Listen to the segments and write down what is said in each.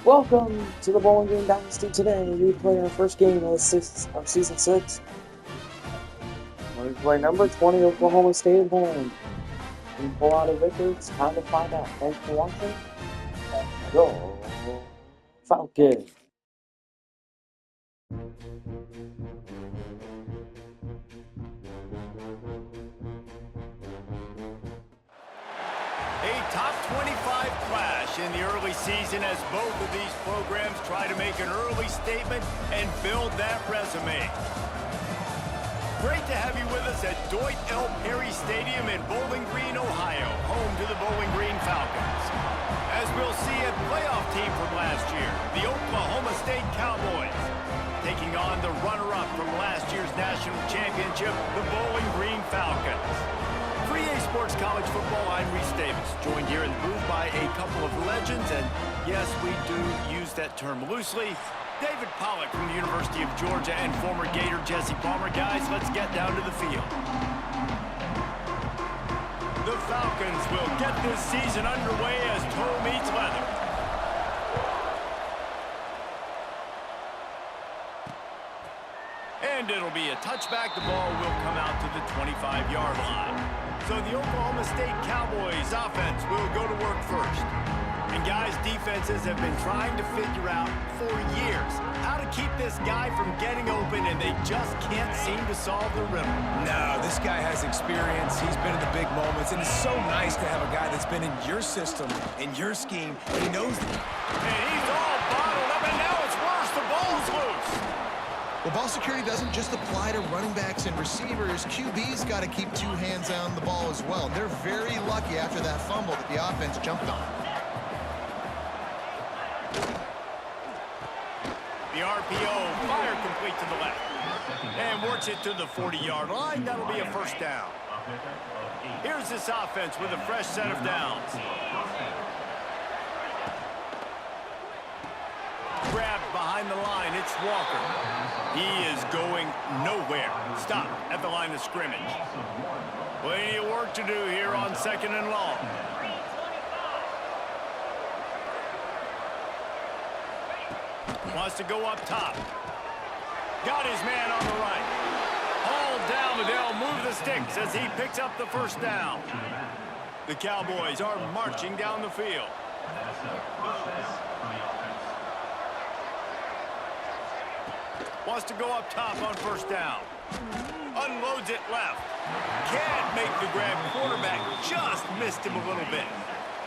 Welcome to the Bowling Green Dynasty. Today we play our first game of Season 6. We play number 20 Oklahoma State at home. We pull out a victory. It's time to find out. Thanks for watching. Go Falcons! A top 25 clash in the early season as both of these programs try to make an early statement and build that resume. Great to have you with us at Dwight L. Perry Stadium in Bowling Green, Ohio, home to the Bowling Green Falcons. As we'll see, a playoff team from last year, the Oklahoma State Cowboys, taking on the runner-up from last year's national championship, the Bowling Green Falcons. For EA Sports College Football, I'm Reese Davis, joined here in the booth by a couple of legends, and yes, we do use that term loosely. David Pollack from the University of Georgia and former Gator Jesse Palmer. Guys, let's get down to the field. The Falcons will get this season underway as toe meets leather. And it'll be a touchback. The ball will come out to the 25-yard line. So the Oklahoma State Cowboys offense will go to work first. And guys, defenses have been trying to figure out for years how to keep this guy from getting open, and they just can't seem to solve the riddle. No, this guy has experience. He's been in the big moments, and it's so nice to have a guy that's been in your system, in your scheme. He knows. And he's all bottled up, and now it's worse. The ball's loose. Well, ball security doesn't just apply to running backs and receivers. QB's got to keep two hands on the ball as well. They're very lucky after that fumble that the offense jumped on. The RPO, fire complete to the left. And works it to the 40-yard line. That'll be a first down. Here's this offense with a fresh set of downs. Grabbed behind the line, it's Walker. He is going nowhere. Stop at the line of scrimmage. Plenty of work to do here on 2nd and long. Wants to go up top. Got his man on the right. Hauled down, but they'll move the sticks as he picks up the first down. The Cowboys are marching down the field. Wants to go up top on first down. Unloads it left. Can't make the grab. Quarterback just missed him a little bit.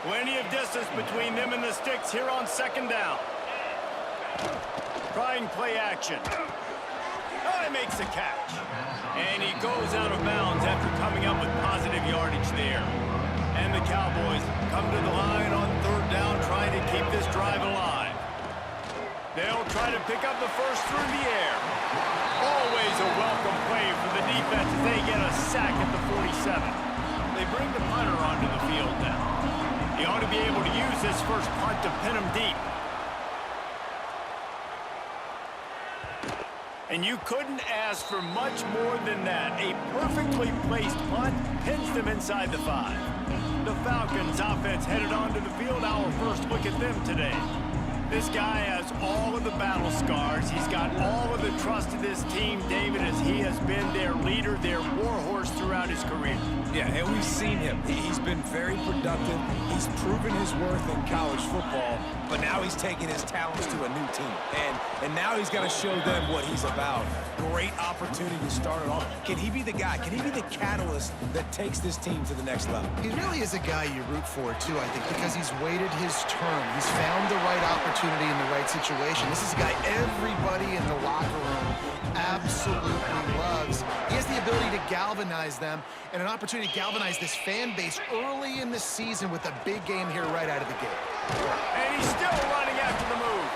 Plenty of distance between them and the sticks here on 2nd down. Trying play action. Oh, he makes a catch. And he goes out of bounds after coming up with positive yardage there. And the Cowboys come to the line on 3rd down, trying to keep this drive alive. They'll try to pick up the first through the air. Always a welcome play for the defense as they get a sack at the 47. They bring the punter onto the field now. He ought to be able to use this first punt to pin him deep. And you couldn't ask for much more than that. A perfectly placed punt pins them inside the 5. The Falcons offense headed onto the field. Our first look at them today. This guy has all of the battle scars. He's got all of the trust of this team, David, as he has been their leader, their warhorse throughout his career. Yeah, and we've seen him. He's been very productive. He's proven his worth in college football, but now he's taking his talents to a new team. And now he's got to show them what he's about. Great opportunity to start it off. Can he be the guy? Can he be the catalyst that takes this team to the next level? He really is a guy you root for, too, I think, because he's waited his turn. He's found the right opportunity in the right situation. This is a guy everybody in the locker room absolutely loves. He has the ability to galvanize them and an opportunity to galvanize this fan base early in the season with a big game here right out of the gate. And he's still running after the move.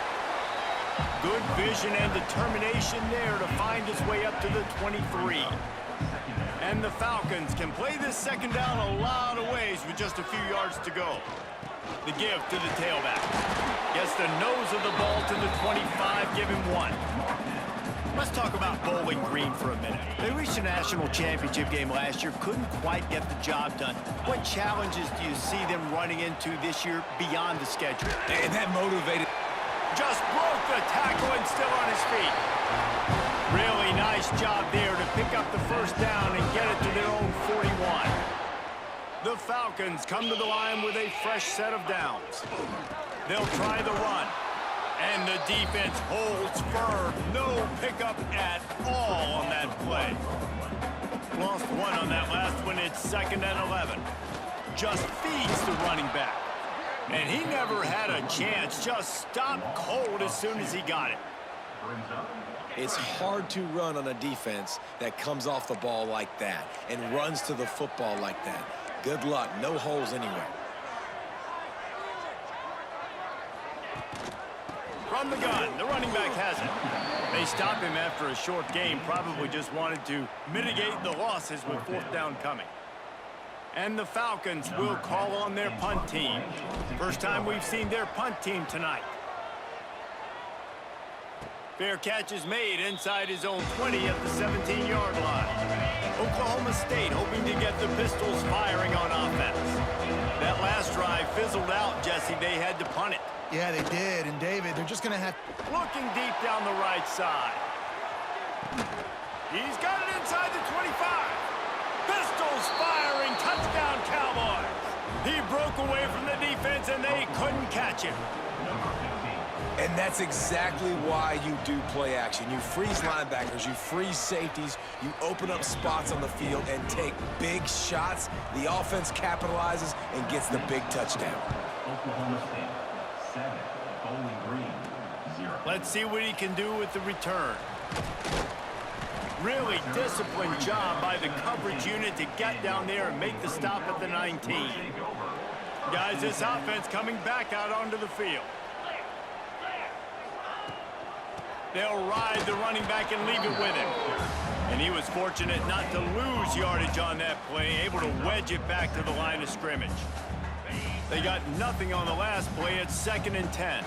Good vision and determination there to find his way up to the 23. And the Falcons can play this 2nd down a lot of ways with just a few yards to go. The give to the tailback. Gets the nose of the ball to the 25, give him 1. Let's talk about Bowling Green for a minute. They reached a national championship game last year, couldn't quite get the job done. What challenges do you see them running into this year beyond the schedule? And that motivated. Just broke the tackle and still on his feet. Really nice job there to pick up the first down and get it to their own 41. The Falcons come to the line with a fresh set of downs. They'll try the run. And the defense holds firm. No pickup at all on that play. Lost one on that last one. It's 2nd and 11. Just feeds the running back. And he never had a chance. Just stopped cold as soon as he got it. It's hard to run on a defense that comes off the ball like that and runs to the football like that. Good luck. No holes anywhere. From the gun, the running back has it. They stop him after a short game. Probably just wanted to mitigate the losses with 4th down coming. And the Falcons will call on their punt team. First time we've seen their punt team tonight. Fair catch is made inside his own 20 at the 17-yard line. Oklahoma State hoping to get the Pistols firing on offense. That last drive fizzled out, Jesse. They had to punt it. Yeah, they did. And, David, they're just going to have... Looking deep down the right side. He's got it inside the 25. Pistols firing. Touchdown, Cowboys. He broke away from the defense, and they couldn't catch him. And that's exactly why you do play action. You freeze linebackers, you freeze safeties, you open up spots on the field and take big shots. The offense capitalizes and gets the big touchdown. Oklahoma State, 7. Bowling Green, 0. Let's see what he can do with the return. Really disciplined job by the coverage unit to get down there and make the stop at the 19. Guys, this offense coming back out onto the field. They'll ride the running back and leave it with him. And he was fortunate not to lose yardage on that play, able to wedge it back to the line of scrimmage. They got nothing on the last play. It's 2nd and 10.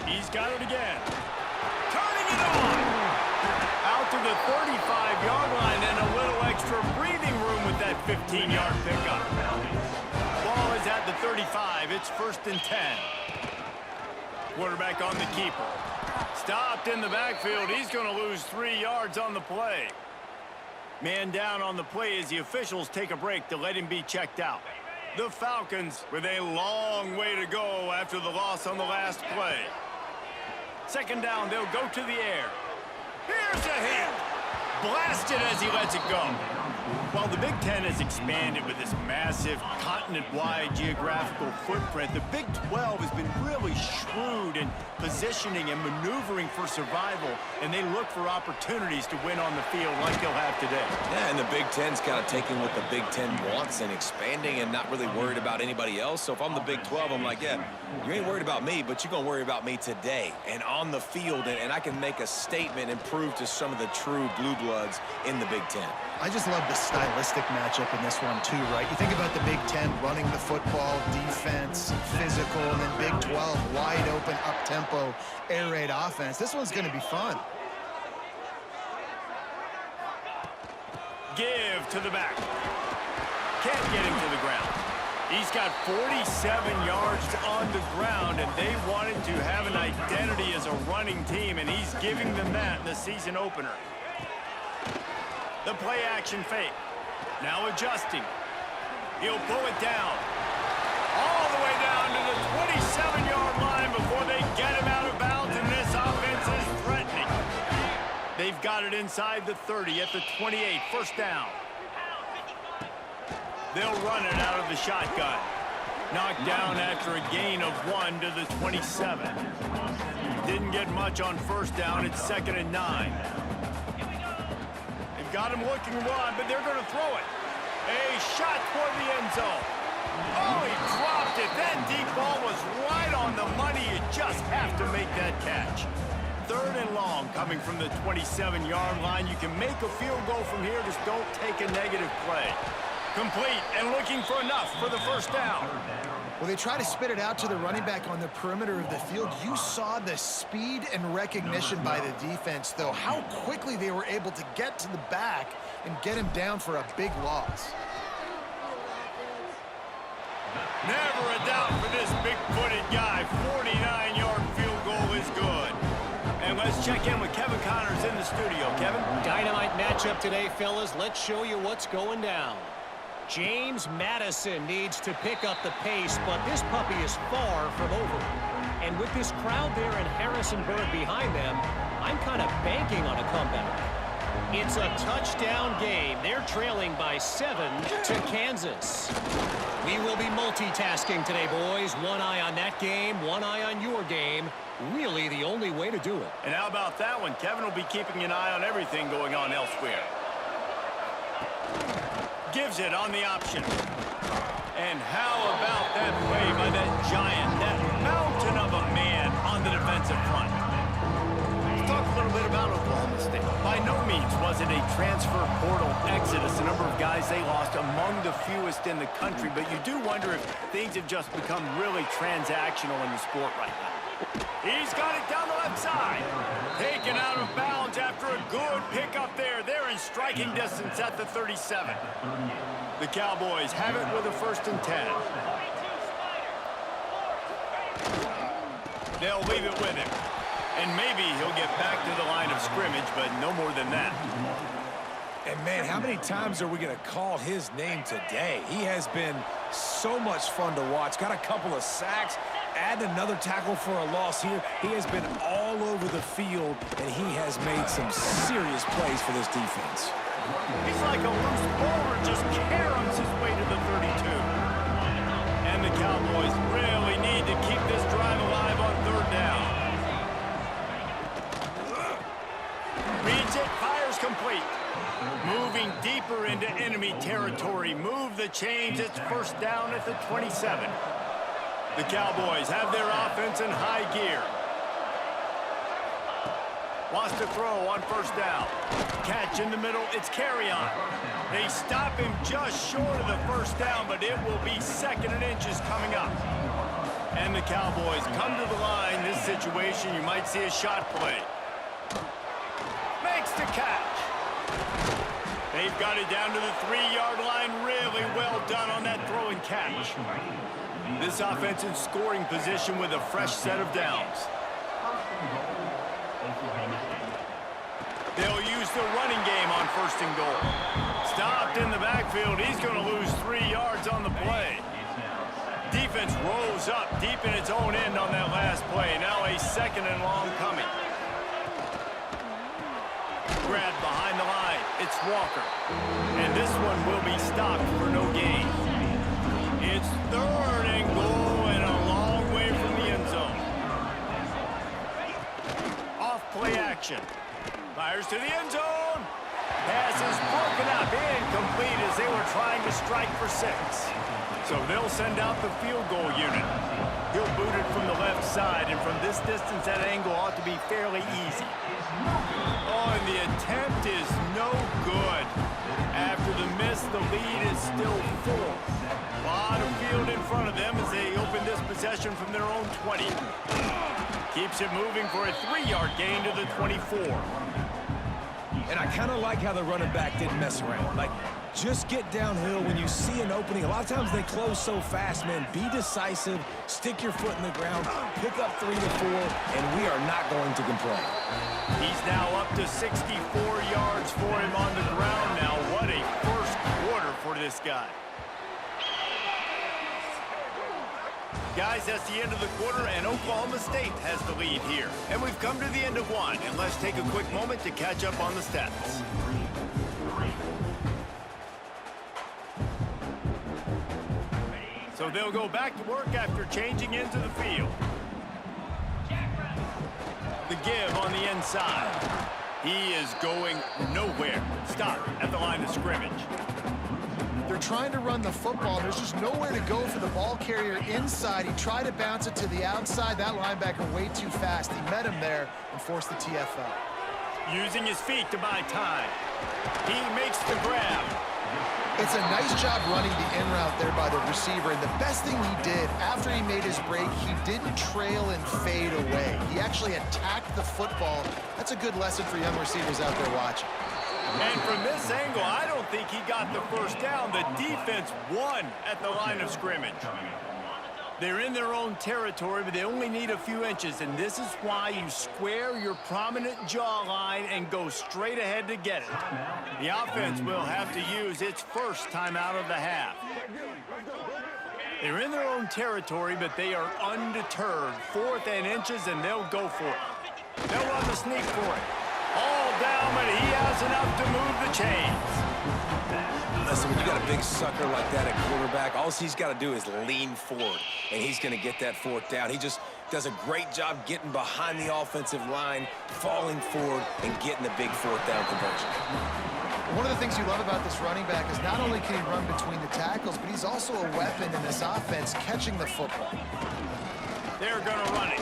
He's got it again. Turning it on. Out to the 35-yard line and a little extra breathing room with that 15-yard pickup. Ball is at the 35. It's 1st and 10. Quarterback on the keeper. Stopped in the backfield. He's going to lose 3 yards on the play. Man down on the play as the officials take a break to let him be checked out. The Falcons with a long way to go after the loss on the last play. 2nd down, they'll go to the air. Here's a hit. Blasted as he lets it go. While the Big Ten has expanded with this massive continent-wide geographical footprint, the Big 12 has been really shrewd in positioning and maneuvering for survival, and they look for opportunities to win on the field like they'll have today. Yeah, and the Big Ten's kind of taking what the Big Ten wants and expanding and not really worried about anybody else. So if I'm the Big 12, I'm like, yeah, you ain't worried about me, but you're going to worry about me today and on the field, and I can make a statement and prove to some of the true blue bloods in the Big Ten. I just love the stylistic matchup in this one, too, right? You think about the Big Ten running the football, defense, physical, and then Big 12, wide open, up-tempo, air raid offense. This one's going to be fun. Give to the back. Can't get him to the ground. He's got 47 yards on the ground, and they wanted to have an identity as a running team, and he's giving them that in the season opener. The play-action fake. Now adjusting. He'll pull it down. All the way down to the 27-yard line before they get him out of bounds, and this offense is threatening. They've got it inside the 30 at the 28. 1st down. They'll run it out of the shotgun. Knocked down after a gain of 1 to the 27. Didn't get much on 1st down. It's 2nd and 9. Got him looking run, but they're going to throw it. A shot toward the end zone. Oh, he dropped it. That deep ball was right on the money. You just have to make that catch. 3rd and long coming from the 27-yard line. You can make a field goal from here. Just don't take a negative play. Complete and looking for enough for the 1st down. Well, they try to spit it out to the running back on the perimeter of the field. You saw the speed and recognition by the defense, though, how quickly they were able to get to the back and get him down for a big loss. Never a doubt for this big-footed guy. Let's check in with Kevin Connors in the studio. Kevin? Dynamite matchup today, fellas. Let's show you what's going down. James Madison needs to pick up the pace, but this puppy is far from over. And with this crowd there in Harrisonburg behind them, I'm kind of banking on a comeback. It's a touchdown game. They're trailing by 7 to Kansas. We will be multitasking today, boys. One eye on that game, one eye on your game. Really the only way to do it. And how about that one? Kevin will be keeping an eye on everything going on elsewhere. Gives it on the option. And how about that play by that giant, that mountain of a man on the defensive front? Let's talk a little bit about Oklahoma State. By no means was it a transfer portal exodus. The number of guys they lost among the fewest in the country, but you do wonder if things have just become really transactional in the sport right now. He's got it down the left side. Taken out of bounds after a good pickup there. They're in striking distance at the 37. The Cowboys have it with a 1st and 10. They'll leave it with him. And maybe he'll get back to the line of scrimmage, but no more than that. And, man, how many times are we going to call his name today? He has been so much fun to watch. Got a couple of sacks. Add another tackle for a loss here. He has been all over the field, and he has made some serious plays for this defense. He's like a loose bowler, just caroms his way to the 32. And the Cowboys really need to keep this drive alive on 3rd down. Reads it, fires complete. Moving deeper into enemy territory. Move the chains. It's 1st down at the 27. The Cowboys have their offense in high gear. Wants to throw on 1st down. Catch in the middle. It's carry on. They stop him just short of the 1st down, but it will be 2nd and inches coming up. And the Cowboys come to the line. This situation, you might see a shot play. Makes the catch. They've got it down to the 3-yard line. Really well done on that throw and catch. This offense in scoring position with a fresh set of downs. They'll use the running game on 1st and goal. Stopped in the backfield. He's going to lose 3 yards on the play. Defense rose up deep in its own end on that last play. Now a 2nd and long coming. Grab behind the line. It's Walker. And this one will be stopped for no gain. It's 3rd and goal and a long way from the end zone. Off play action. Fires to the end zone. Pass is broken up, incomplete as they were trying to strike for 6. So they'll send out the field goal unit. He'll boot it from the left side, and from this distance, that angle ought to be fairly easy. Oh, and the attempt is no good. After the miss, the lead is still 4. A lot of field in front of them as they open this possession from their own 20. Keeps it moving for a 3-yard gain to the 24. And I kind of like how the running back didn't mess around. Like, just get downhill when you see an opening. A lot of times they close so fast, man. Be decisive, stick your foot in the ground, pick up 3 to 4, and we are not going to complain. He's now up to 64 yards for him on the ground now. What a first quarter for this guy. Guys, that's the end of the quarter, and Oklahoma State has the lead here. And we've come to the end of one, and let's take a quick moment to catch up on the stats. So they'll go back to work after changing into the field. The give on the inside. He is going nowhere. Stop at the line of scrimmage. They're trying to run the football. There's just nowhere to go for the ball carrier inside. He tried to bounce it to the outside. That linebacker way too fast. He met him there and forced the TFL. Using his feet to buy time. He makes the grab. It's a nice job running the in route there by the receiver. And the best thing he did after he made his break, he didn't trail and fade away. He actually attacked the football. That's a good lesson for young receivers out there watching. And from this angle, I don't think he got the first down. The defense won at the line of scrimmage. They're in their own territory, but they only need a few inches, and this is why you square your prominent jawline and go straight ahead to get it. The offense will have to use its first timeout of the half. They're in their own territory, but they are undeterred. 4th and inches, and they'll go for it. They'll run the sneak for it. All down, but he has enough to move the chains. Listen, when you got a big sucker like that at quarterback, all he's got to do is lean forward, and he's going to get that 4th down. He just does a great job getting behind the offensive line, falling forward, and getting the big 4th down conversion. One of the things you love about this running back is not only can he run between the tackles, but he's also a weapon in this offense catching the football. They're going to run it.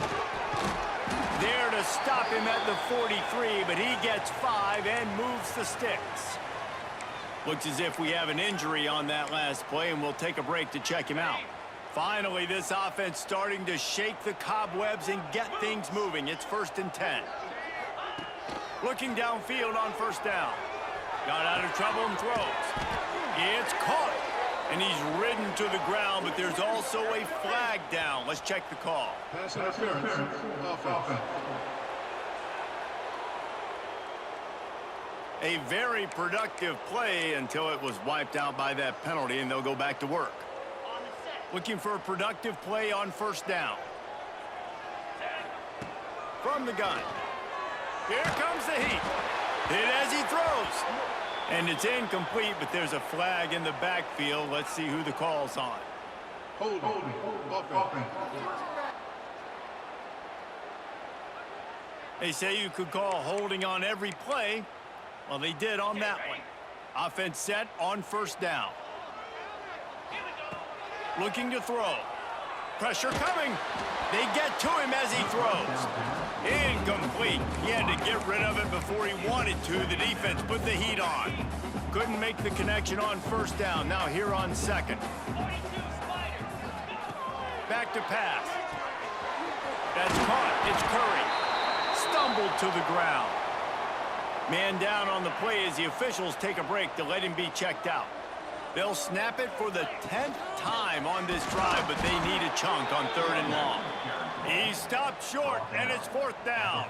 There to stop him at the 43, but he gets 5 and moves the sticks. Looks as if we have an injury on that last play, and we'll take a break to check him out. Finally, this offense starting to shake the cobwebs and get things moving. It's 1st and 10. Looking downfield on 1st down. Got out of trouble and throws. It's caught, and he's ridden to the ground, but there's also a flag down. Let's check the call. Pass interference. Offense. A very productive play until it was wiped out by that penalty, and they'll go back to work. Looking for a productive play on 1st down. From the gun. Here comes the heat. Hit as he throws. And it's incomplete, but there's a flag in the backfield. Let's see who the call's on. Hold. Offense. They say you could call holding on every play. Well, they did on that one. Offense set on 1st down. Looking to throw. Pressure coming. They get to him as he throws. Incomplete. He had to get rid of it before he wanted to. The defense put the heat on. Couldn't make the connection on 1st down. Now here on 2nd. Back to pass. That's caught. It's Curry. Stumbled to the ground. Man down on the play as the officials take a break to let him be checked out. They'll snap it for the 10th time on this drive, but they need a chunk on 3rd and long. He stopped short, and it's 4th down.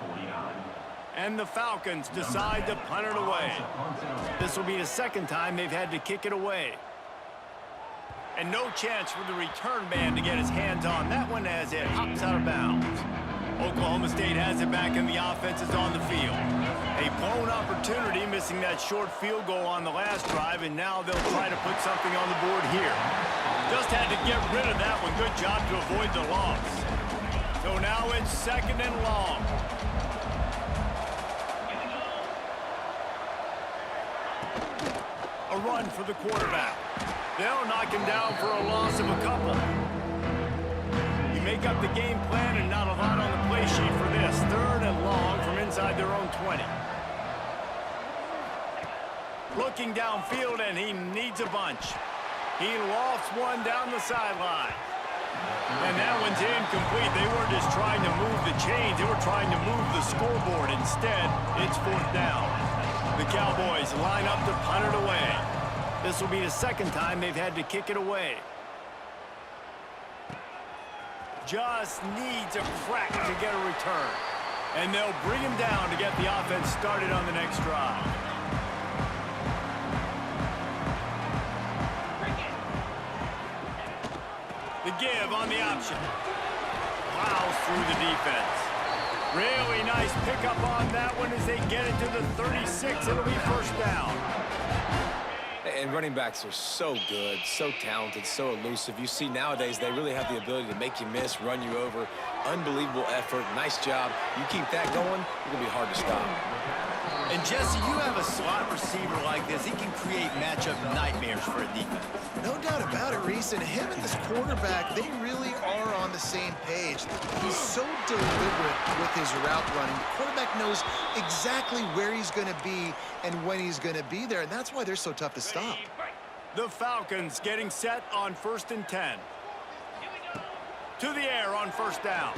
And the Falcons decide to punt it away. This will be the 2nd time they've had to kick it away. And no chance for the return man to get his hands on that one as it hops out of bounds. Oklahoma State has it back, and the offense is on the field. A blown opportunity, missing that short field goal on the last drive, and now they'll try to put something on the board here. Just had to get rid of that one. Good job to avoid the loss. So now it's 2nd and long. A run for the quarterback. They'll knock him down for a loss of a couple. Make up the game plan, and not a lot on the play sheet for this. 3rd and long from inside their own 20. Looking downfield, and he needs a bunch. He lofts one down the sideline. And that one's incomplete. They weren't just trying to move the chains. They were trying to move the scoreboard. Instead, it's 4th down. The Cowboys line up to punt it away. This will be the 2nd time they've had to kick it away. Just needs a crack to get a return. And they'll bring him down to get the offense started on the next drive. The give on the option. Plows through the defense. Really nice pickup on that one as they get it to the 36. It'll be 1st down. And running backs are so good, so talented, so elusive. You see nowadays they really have the ability to make you miss, run you over. Unbelievable effort. Nice job. You keep that going, it's going to be hard to stop. And Jesse, you have a slot receiver like this. He can create matchup nightmares for a defense. No doubt about it, Reese. And him and this quarterback, they really are on the same page. He's so deliberate with his route running. The quarterback knows exactly where he's going to be and when he's going to be there, and that's why they're so tough to stop. The Falcons getting set on 1st and 10. to the air on first down.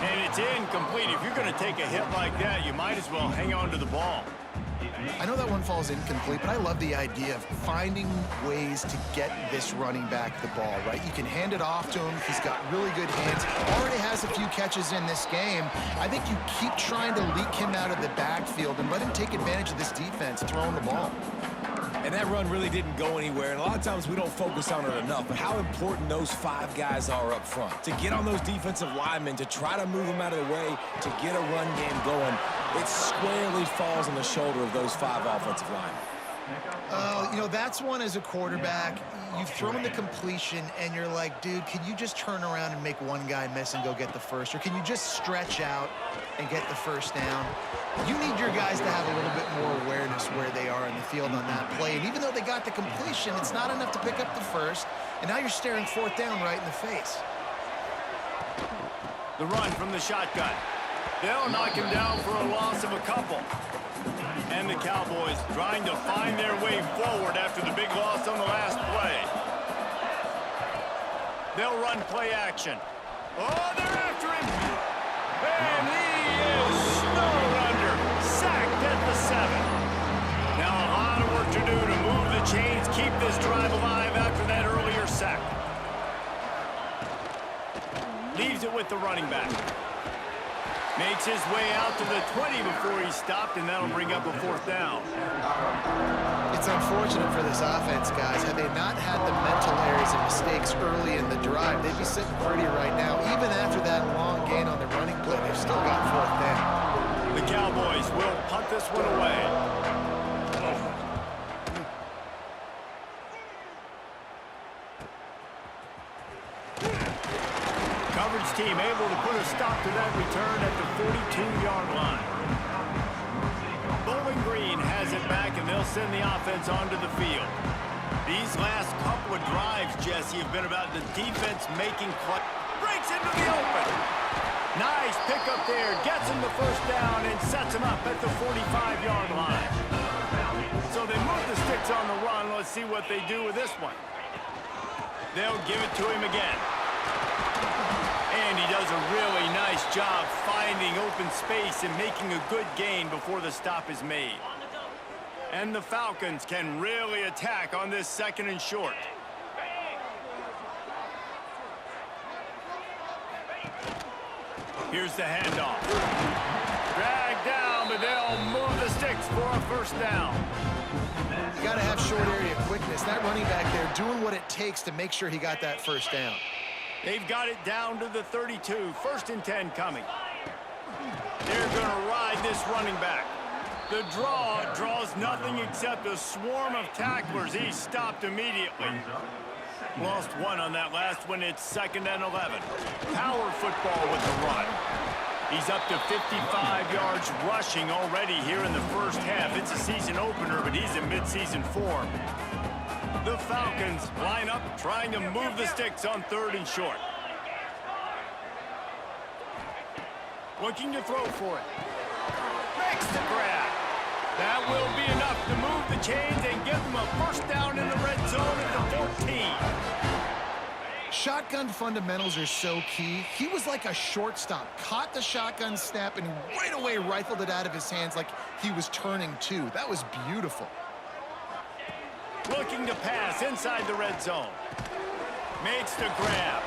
And it's incomplete. If you're going to take a hit like that, you might as well hang on to the ball. I know that one falls incomplete, but I love the idea of finding ways to get this running back the ball, right? You can hand it off to him. He's got really good hands. Already has a few catches in this game. I think you keep trying to leak him out of the backfield and let him take advantage of this defense throwing the ball. And that run really didn't go anywhere, and a lot of times we don't focus on it enough, but how important those 5 guys are up front. To get on those defensive linemen, to try to move them out of the way, to get a run game going, it squarely falls on the shoulder of those 5 offensive linemen. You know, that's one as a quarterback. You've thrown the completion, and you're like, dude, can you just turn around and make one guy miss and go get the first? Or can you just stretch out and get the first down? You need your guys to have a little bit more awareness where they are in the field on that play. And even though they got the completion, it's not enough to pick up the first. And now you're staring 4th down right in the face. The run from the shotgun. They'll knock him down for a loss of a couple. And the Cowboys trying to find their way forward after the big loss on the last play. They'll run play action. Oh, they're after him. And he is snowed under. Sacked at the 7. Now a lot of work to do to move the chains, keep this drive alive after that earlier sack. Leaves it with the running back. Makes his way out to the 20 before he stopped, and that'll bring up a 4th down. It's unfortunate for this offense, guys. Had they not had the mental errors and mistakes early in the drive, they'd be sitting pretty right now. Even after that long gain on the running play, they've still got 4th down. The Cowboys will punt this one away. Coverage team able to put a stop to that return at the 42-yard line. Bowling Green has it back, and they'll send the offense onto the field. These last couple of drives, Jesse, have been about the defense making play. Breaks into the open. Nice pickup there. Gets him the first down and sets him up at the 45-yard line. So they move the sticks on the run. Let's see what they do with this one. They'll give it to him again. And he does a really nice job finding open space and making a good gain before the stop is made. And the Falcons can really attack on this 2nd and short. Here's the handoff. Dragged down, but they'll move the sticks for a first down. You got to have short area quickness. That running back there doing what it takes to make sure he got that first down. They've got it down to the 32. 1st and 10 coming. They're going to ride this running back. The draw draws nothing except a swarm of tacklers. He's stopped immediately. Lost 1 on that last one. It's 2nd and 11. Power football with the run. He's up to 55 yards rushing already here in the first half. It's a season opener, but he's in midseason form. The Falcons line up trying to move the sticks on 3rd and short. Looking to throw for it. Makes the grab. That will be enough to move the chains and give them a first down in the red zone at the 14. Shotgun fundamentals are so key. He was like a shortstop. Caught the shotgun snap and right away rifled it out of his hands like he was turning 2. That was beautiful. Looking to pass inside the red zone. Makes the grab.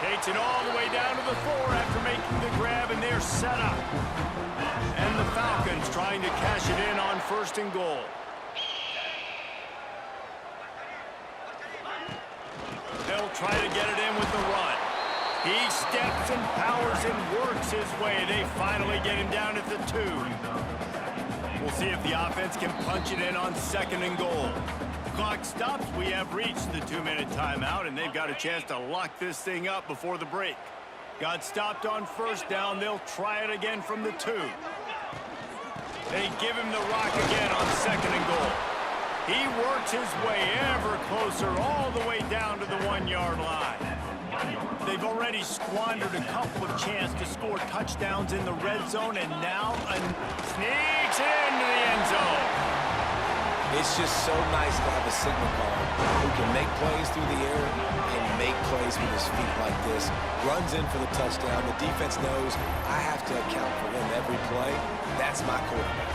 Takes it all the way down to the 4 after making the grab, and they're set up. And the Falcons trying to cash it in on 1st and goal. They'll try to get it in with the run. He steps and powers and works his way. They finally get him down at the 2. We'll see if the offense can punch it in on 2nd and goal. Clock stops. We have reached the 2-minute timeout, and they've got a chance to lock this thing up before the break. Got stopped on 1st down. They'll try it again from the 2. They give him the rock again on 2nd and goal. He works his way ever closer all the way down to the 1-yard line. They've already squandered a couple of chances to score touchdowns in the red zone, and now sneaks into the end zone. It's just so nice to have a signal caller who can make plays through the air and make plays with his feet like this. Runs in for the touchdown. The defense knows I have to account for him every play. That's my quarterback.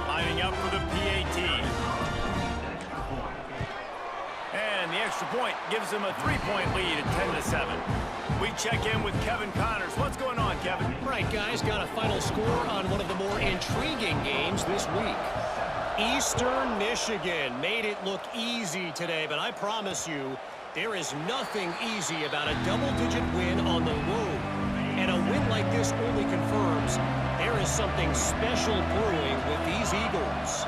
Lining up for the PAT. And the extra point gives them a 3-point lead at 10-7. We check in with Kevin Connors. What's going on, Kevin? Right, guys, got a final score on one of the more intriguing games this week. Eastern Michigan made it look easy today, but I promise you, there is nothing easy about a double-digit win on the road. And a win like this only confirms there is something special brewing with these Eagles.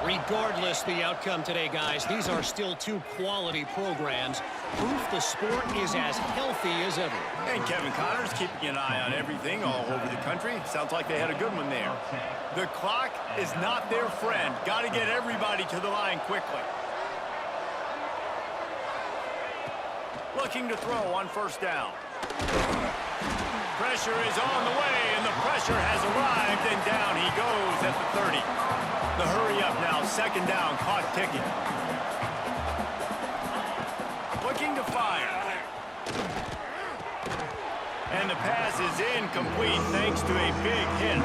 Regardless the outcome today, guys, these are still two quality programs. Proof the sport is as healthy as ever. And Kevin Connors keeping an eye on everything all over the country. Sounds like they had a good one there. The clock is not their friend. Got to get everybody to the line quickly. Looking to throw on first down. Pressure is on the way, and the pressure has arrived, and down he goes at the 30. The hurry up now, second down, clock ticking. Looking to fire. And the pass is incomplete thanks to a big hit.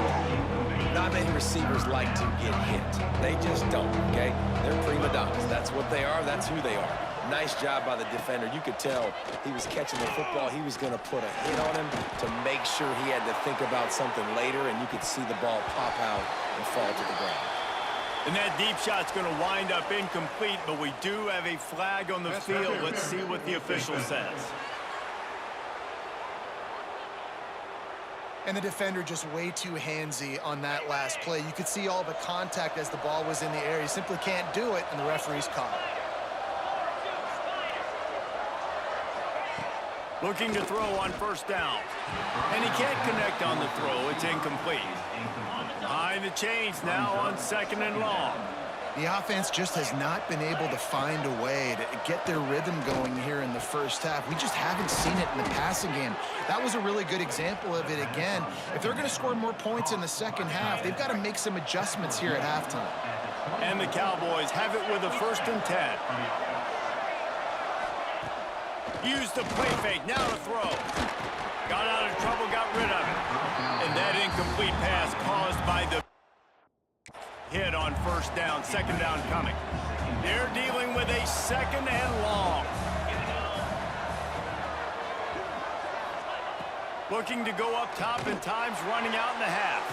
Not many receivers like to get hit. They just don't, okay? They're prima donnas. That's what they are. That's who they are. Nice job by the defender. You could tell he was catching the football. He was going to put a hit on him to make sure he had to think about something later, and you could see the ball pop out and fall to the ground. And that deep shot's going to wind up incomplete, but we do have a flag on the field. Let's see what the official says. And the defender just way too handsy on that last play. You could see all the contact as the ball was in the air. He simply can't do it, and the referee's caught it. Looking to throw on first down. And he can't connect on the throw. It's incomplete. Behind the chains now on second and long. The offense just has not been able to find a way to get their rhythm going here in the first half. We just haven't seen it in the passing game. That was a really good example of it again. If they're going to score more points in the second half, they've got to make some adjustments here at halftime. And the Cowboys have it with a 1st and 10. Use the play fake, now to throw. Got out of trouble, got rid of it. And that incomplete pass caused by the hit on first down, second down coming. They're dealing with a 2nd and long. Looking to go up top, and time's running out in the half.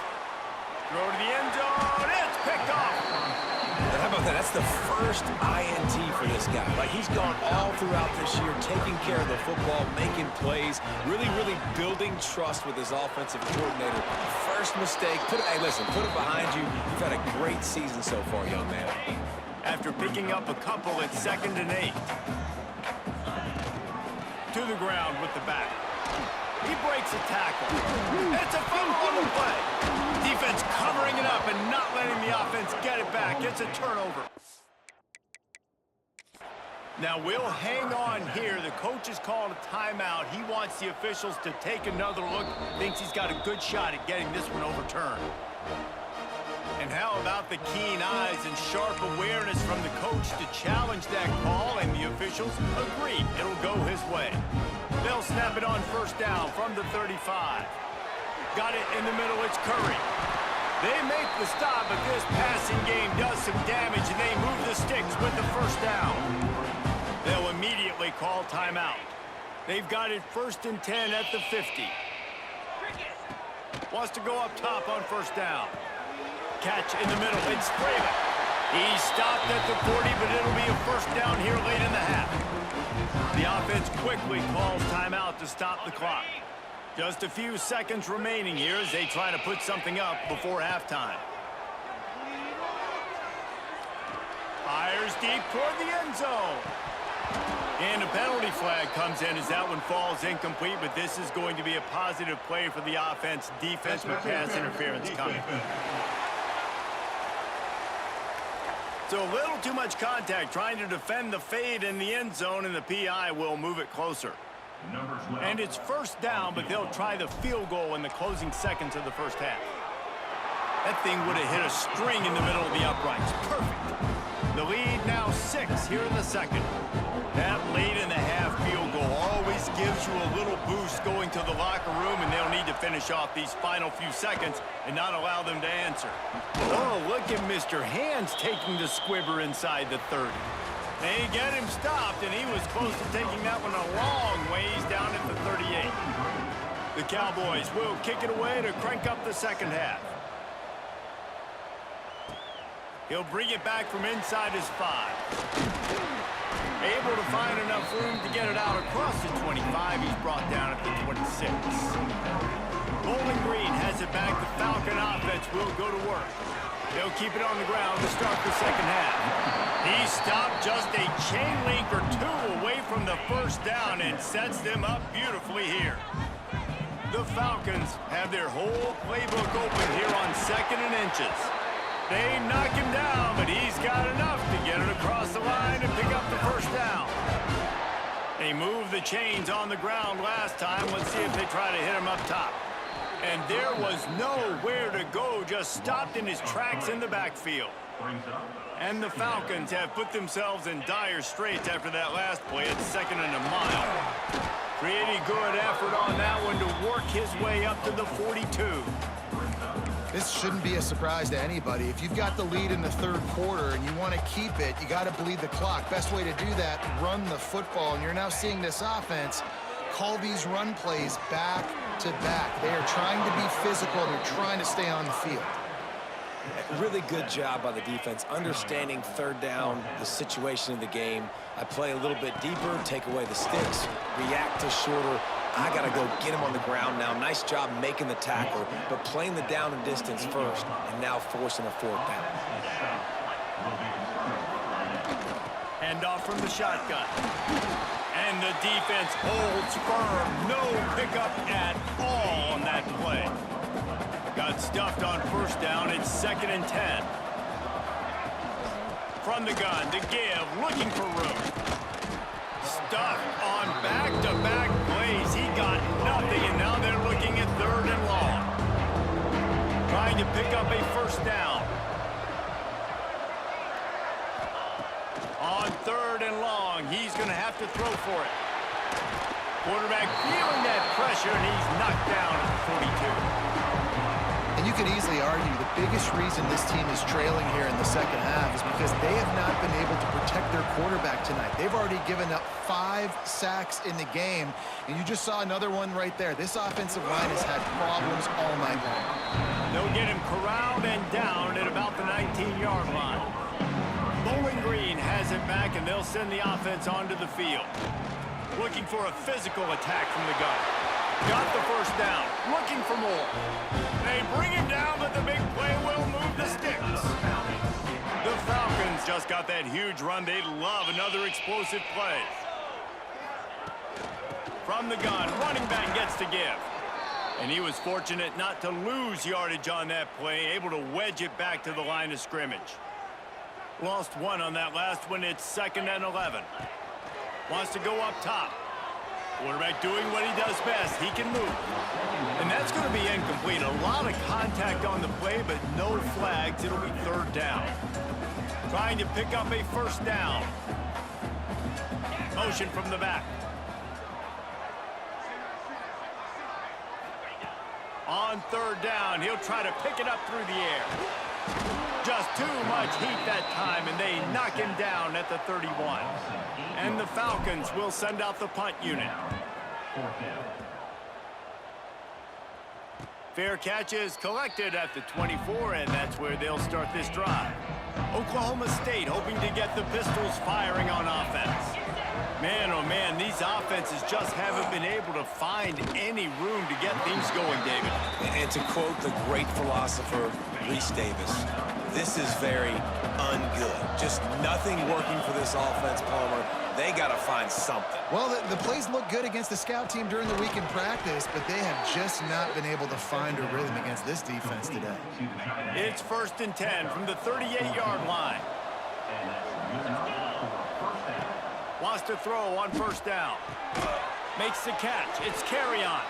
Throw to the end zone, it's picked off. And how about that? That's the first INT for this guy. Like, he's gone all throughout this year, taking care of the football, making plays, really building trust with his offensive coordinator. First mistake. Hey, listen, put it behind you. You've had a great season so far, young man. After picking up a couple at 2nd and 8. To the ground with the back. He breaks a tackle. It's a fumble on the play. Defense covering it up and not letting the offense get it back. It's a turnover. Now we'll hang on here. The coach has called a timeout. He wants the officials to take another look. Thinks he's got a good shot at getting this one overturned. And how about the keen eyes and sharp awareness from the coach to challenge that call, and the officials agree it'll go his way. They'll snap it on first down from the 35. Got it in the middle, it's Curry. They make the stop, but this passing game does some damage, and they move the sticks with the first down. They'll immediately call timeout. They've got it 1st and 10 at the 50. Wants to go up top on first down. Catch in the middle, it's Freeman. He stopped at the 40, but it'll be a first down here late in the half. The offense quickly calls timeout to stop the clock. Just a few seconds remaining here as they try to put something up before halftime. Fires deep toward the end zone. And a penalty flag comes in as that one falls incomplete, but this is going to be a positive play for the offense. Defense with pass interference coming. So a little too much contact trying to defend the fade in the end zone, and the PI will move it closer. Number 12. And it's first down, but they'll try the field goal in the closing seconds of the first half. That thing would have hit a string in the middle of the uprights. Perfect. The lead now 6 here in the second. That late in the half field goal always gives you a little boost going to the locker room, and they'll need to finish off these final few seconds and not allow them to answer. Oh, look at Mr. Hands taking the squibber inside the 30. They get him stopped, and he was close to taking that one a long ways down at the 38. The Cowboys will kick it away to crank up the second half. He'll bring it back from inside his 5. Able to find enough room to get it out across the 25. He's brought down at the 26. Bowling Green has it back. The Falcon offense will go to work. They'll keep it on the ground to start the second half. He stopped just a chain link or 2 away from the first down and sets them up beautifully here. The Falcons have their whole playbook open here on 2nd and inches. They knock him down, but he's got enough to get it across the line and pick up the first down. They moved the chains on the ground last time. Let's see if they try to hit him up top. And there was nowhere to go, just stopped in his tracks in the backfield. And the Falcons have put themselves in dire straits after that last play at 2nd and a mile. Pretty good effort on that one to work his way up to the 42. This shouldn't be a surprise to anybody. If you've got the lead in the third quarter and you want to keep it, you got to bleed the clock. Best way to do that, run the football. And you're now seeing this offense call these run plays back to back. They are trying to be physical. They're trying to stay on the field. Really good job by the defense, understanding third down, the situation of the game. I play a little bit deeper, take away the sticks, react to shorter. I got to go get him on the ground now. Nice job making the tackle, but playing the down and distance first, and now forcing a 4th down. Handoff from the shotgun. And the defense holds firm. No pickup at all on that play. Got stuffed on first down. It's 2nd and 10. From the gun to give, looking for room. Stuffed on back-to-back plays. He got nothing, and now they're looking at 3rd and long. Trying to pick up a first down. On 3rd and long, he's going to have to throw for it. Quarterback feeling that pressure, and he's knocked down at the 42. And you could easily argue the biggest reason this team is trailing here in the second half is because they have not been able to protect their quarterback tonight. They've already given up 5 sacks in the game, and you just saw another one right there. This offensive line has had problems all night long. They'll get him corralled and down at about the 19-yard line. Bowling Green has it back, and they'll send the offense onto the field. Looking for a physical attack from the gun. Got the first down. Looking for more. They bring him down, but the big play will move the sticks. The Falcons just got that huge run. They love another explosive play. From the gun, running back gets to give. And he was fortunate not to lose yardage on that play, able to wedge it back to the line of scrimmage. Lost 1 on that last one. It's 2nd and 11. Wants to go up top. Quarterback doing what he does best. He can move. And that's going to be incomplete. A lot of contact on the play, but no flags. It'll be 3rd down. Trying to pick up a first down. Motion from the back. On 3rd down, he'll try to pick it up through the air. Just too much heat that time, and they knock him down at the 31. And the Falcons will send out the punt unit. Fair catch is collected at the 24, and that's where they'll start this drive. Oklahoma State hoping to get the Pistols firing on offense. Man, oh man, these offenses just haven't been able to find any room to get things going, David. And to quote the great philosopher, Reese Davis, this is very ungood. Just nothing working for this offense, Palmer. They got to find something. Well, the plays look good against the scout team during the week in practice, but they have just not been able to find a rhythm against this defense today. It's 1st and 10 from the 38-yard line. Wants to throw on first down. Makes the catch. It's carry on.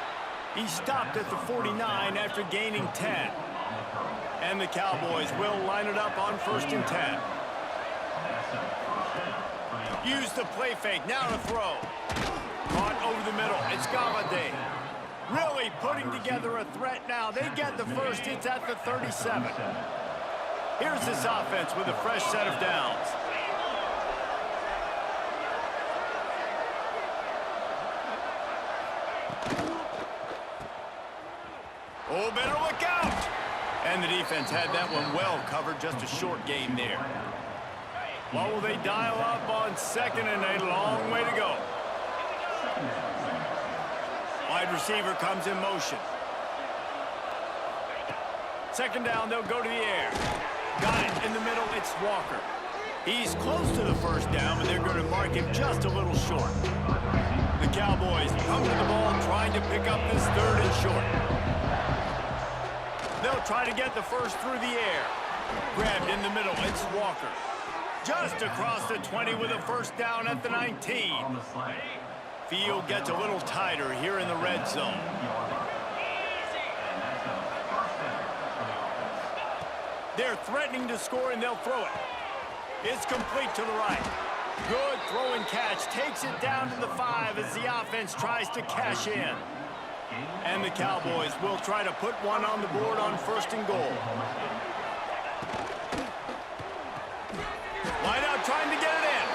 He stopped at the 49 after gaining 10. And the Cowboys will line it up on 1st and 10. Use the play fake. Now to throw. Caught over the middle. It's Galladay. Really putting together a threat now. They get the first. It's at the 37. Here's this offense with a fresh set of downs. Oh, better look out. And the defense had that one well covered. Just a short gain there. What will they dial up on 2nd and a long way to go? Wide receiver comes in motion. 2nd down, they'll go to the air. Got it in the middle, it's Walker. He's close to the 1st down, but they're going to mark him just a little short. The Cowboys come to the ball trying to pick up this 3rd and short. They'll try to get the first through the air. Grabbed in the middle, it's Walker. Just across the 20 with a 1st down at the 19. Field gets a little tighter here in the red zone. They're threatening to score, and they'll throw it. It's complete to the right. Good throw and catch. Takes it down to the 5 as the offense tries to cash in. And the Cowboys will try to put one on the board on 1st and goal. Wide out trying to get it in.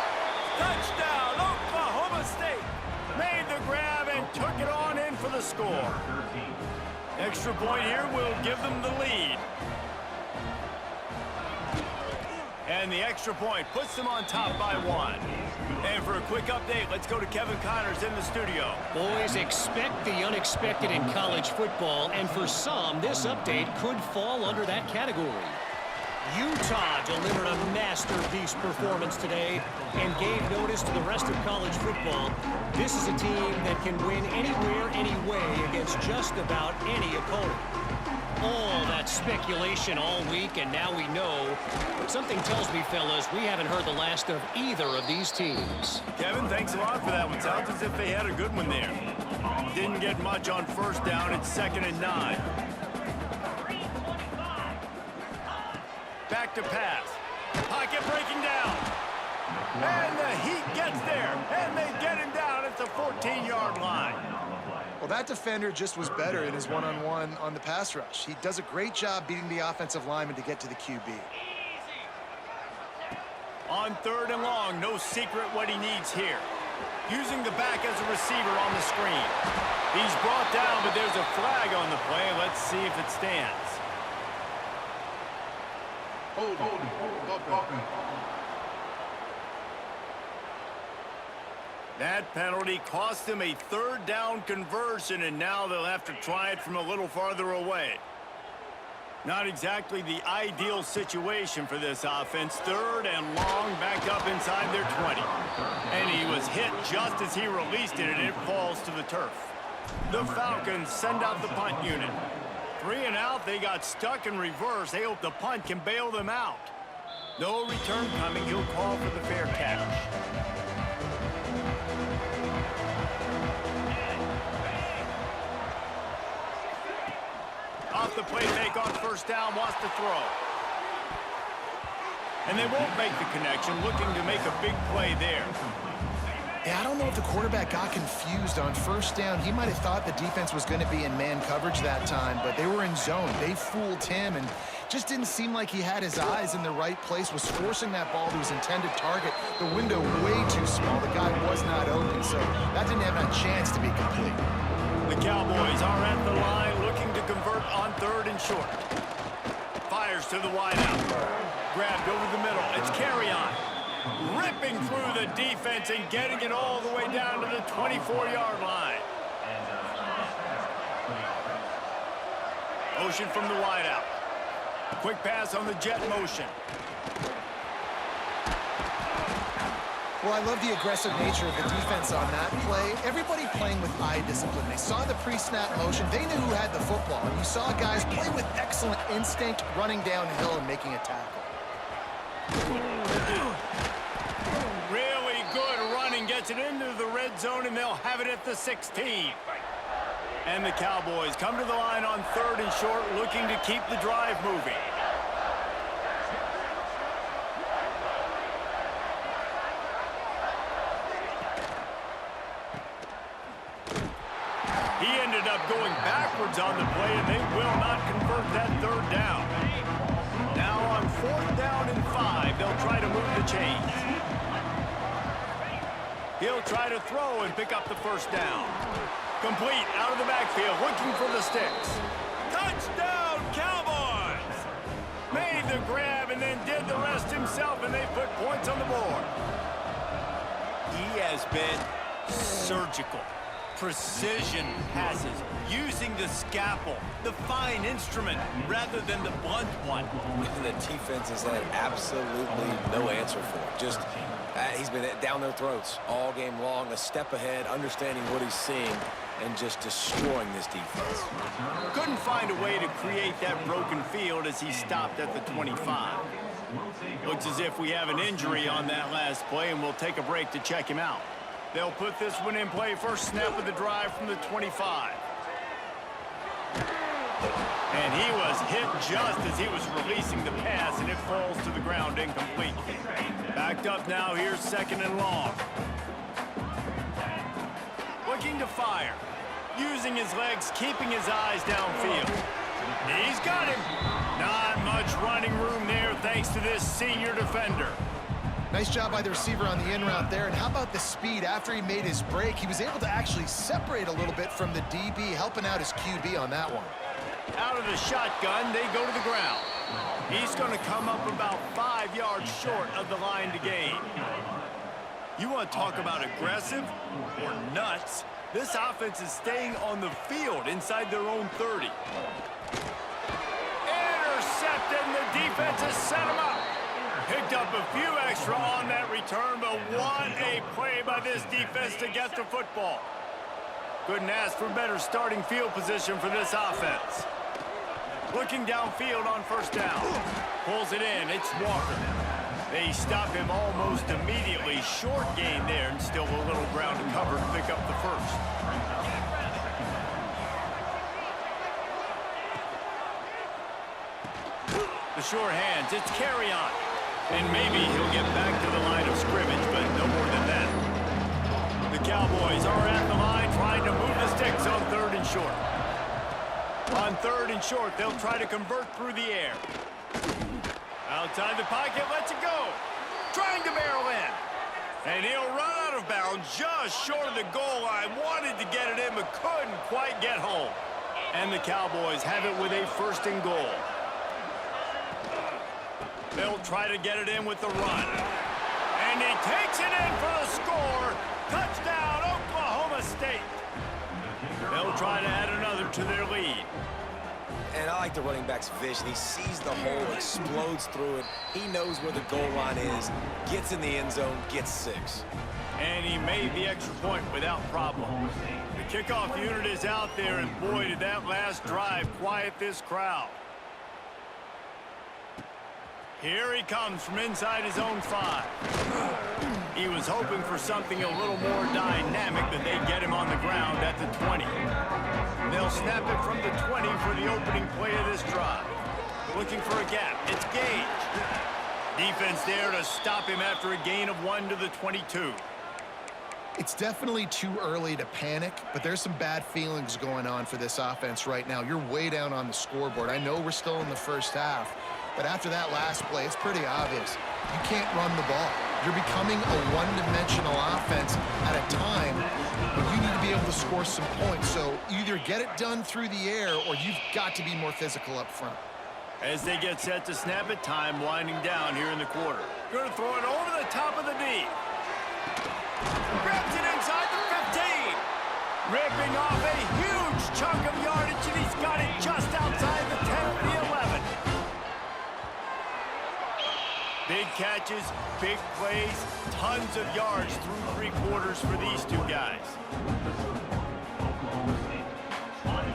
Touchdown, Oklahoma State. Made the grab and took it on in for the score. Extra point here will give them the lead. And the extra point puts them on top by 1. And for a quick update, let's go to Kevin Connors in the studio. Boys, expect the unexpected in college football, and for some, this update could fall under that category. Utah delivered a masterpiece performance today and gave notice to the rest of college football. This is a team that can win anywhere, any way against just about any opponent. All that speculation all week, and now we know. Something tells me, fellas, we haven't heard the last of either of these teams. Kevin, thanks a lot for that one. Sounds as if they had a good one there. Didn't get much on 1st down. It's 2nd and 9. Back to pass. Pocket breaking down. And the Heat gets there. And they get him down at the 14-yard line. Well, that defender just was better in his one-on-one on the pass rush. He does a great job beating the offensive lineman to get to the QB. On 3rd and long, no secret what he needs here. Using the back as a receiver on the screen. He's brought down, but there's a flag on the play. Let's see if it stands. Hold. That penalty cost them a 3rd down conversion, and now they'll have to try it from a little farther away. Not exactly the ideal situation for this offense. 3rd and long, back up inside their 20. And he was hit just as he released it, and it falls to the turf. The Falcons send out the punt unit. 3 and out, they got stuck in reverse. They hope the punt can bail them out. No return coming. He'll call for the fair catch. Off the play fake on 1st down, wants to throw. And they won't make the connection, looking to make a big play there. Yeah, I don't know if the quarterback got confused on 1st down. He might have thought the defense was going to be in man coverage that time, but they were in zone. They fooled him and just didn't seem like he had his eyes in the right place, was forcing that ball to his intended target. The window way too small. The guy was not open, so that didn't have a chance to be complete. The Cowboys are at the line looking to convert on 3rd and short. Fires to the wideout. Grabbed over the middle. It's carry on. Ripping through the defense and getting it all the way down to the 24-yard line. Motion from the wideout. Quick pass on the jet motion. Well, I love the aggressive nature of the defense on that play. Everybody playing with eye discipline. They saw the pre-snap motion. They knew who had the football. And you saw guys play with excellent instinct, running downhill and making a tackle. Really good running gets gets it into the red zone, and they'll have it at the 16. And the Cowboys come to the line on 3rd and short, looking to keep the drive moving. He ended up going backwards on the play, and they will not convert that 3rd down. Now on 4th down and 5, they'll try to move the chains. He'll try to throw and pick up the 1st down. Complete out of the backfield, looking for the sticks. Touchdown, Cowboys! Made the grab and then did the rest himself, and they put points on the board. He has been surgical. Precision passes, using the scalpel, the fine instrument, rather than the blunt one. The defense has had absolutely no answer for it. Just, he's been down their throats all game long, a step ahead, understanding what he's seeing, and just destroying this defense. Couldn't find a way to create that broken field as he stopped at the 25. Looks as if we have an injury on that last play, and we'll take a break to check him out. They'll put this one in play. First snap of the drive from the 25. And he was hit just as he was releasing the pass, and it falls to the ground incomplete. Backed up now, here's 2nd and long. Looking to fire. Using his legs, keeping his eyes downfield. He's got him. Not much running room there thanks to this senior defender. Nice job by the receiver on the in route there. And how about the speed? After he made his break, he was able to actually separate a little bit from the DB, helping out his QB on that one. Out of the shotgun, they go to the ground. He's going to come up about 5 yards short of the line to gain. You want to talk about aggressive or nuts? This offense is staying on the field inside their own 30. Intercepted, and the defense has set him up. Picked up a few extra on that return, but what a play by this defense to get the football. Couldn't ask for better starting field position for this offense. Looking downfield on 1st down. Pulls it in, it's Walker. They stop him almost immediately. Short gain there, and still a little ground to cover to pick up the 1st. The sure hands, it's carry on. And maybe he'll get back to the line of scrimmage, but no more than that. The Cowboys are at the line trying to move the sticks on 3rd and short. On 3rd and short, they'll try to convert through the air. Outside the pocket, lets it go. Trying to barrel in. And he'll run out of bounds just short of the goal line. Wanted to get it in, but couldn't quite get home. And the Cowboys have it with a 1st and goal. They'll try to get it in with the run. And he takes it in for the score. Touchdown, Oklahoma State. They'll try to add another to their lead. And I like the running back's vision. He sees the hole, explodes through it. He knows where the goal line is, gets in the end zone, gets 6. And he made the extra point without problem. The kickoff unit is out there, and boy, did that last drive quiet this crowd. Here he comes from inside his own 5. He was hoping for something a little more dynamic, but they get him on the ground at the 20. They'll snap it from the 20 for the opening play of this drive. Looking for a gap. It's Gage. Defense there to stop him after a gain of 1 to the 22. It's definitely too early to panic, but there's some bad feelings going on for this offense right now. You're way down on the scoreboard. I know we're still in the 1st half, but after that last play, it's pretty obvious. You can't run the ball. You're becoming a one-dimensional offense at a time when you need to be able to score some points. So either get it done through the air or you've got to be more physical up front. As they get set to snap it, time winding down here in the quarter. Going to throw it over the top of the knee. Grabs it inside the 15. Ripping off a huge chunk of yardage, and he's got it just outside the 10 of the 11. Big catches, big plays, tons of yards through 3 quarters for these two guys.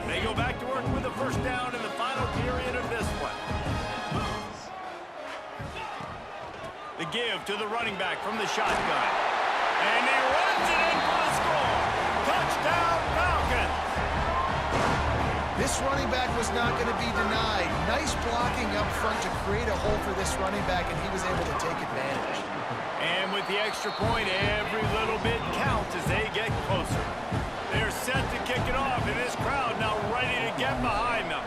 They go back to work with a 1st down in the final period of this one. The give to the running back from the shotgun. And he runs Puts it in for the score. Touchdown, Falcons. This running back was not going to be denied. Nice blocking up front to create a hole for this running back, and he was able to take advantage. And with the extra point, every little bit counts as they get closer. They're set to kick it off, and this crowd now ready to get behind them.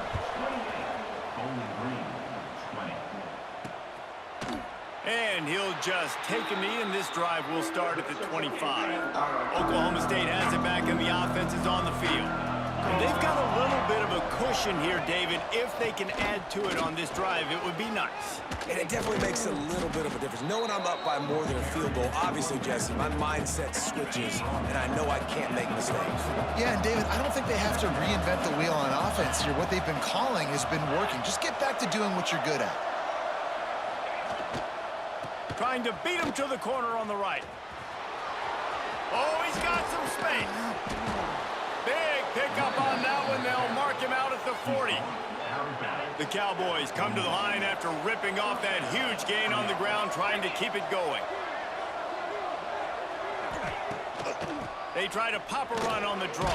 Bowling Green, 20. And he'll just take a knee, and this drive will start at the 25. Oklahoma State has it back, and the offense is on the field. And they've got a little bit of a cushion here, David. If they can add to it on this drive, it would be nice. And it definitely makes a little bit of a difference. Knowing I'm up by more than a field goal, obviously, Jesse, my mindset switches, and I know I can't make mistakes. Yeah, and David, I don't think they have to reinvent the wheel on offense here. What they've been calling has been working. Just get back to doing what you're good at. Trying to beat him to the corner on the right. Oh, he's got some space. Big pickup on that one. They'll mark him out at the 40. The Cowboys come to the line after ripping off that huge gain on the ground, trying to keep it going. They try to pop a run on the draw.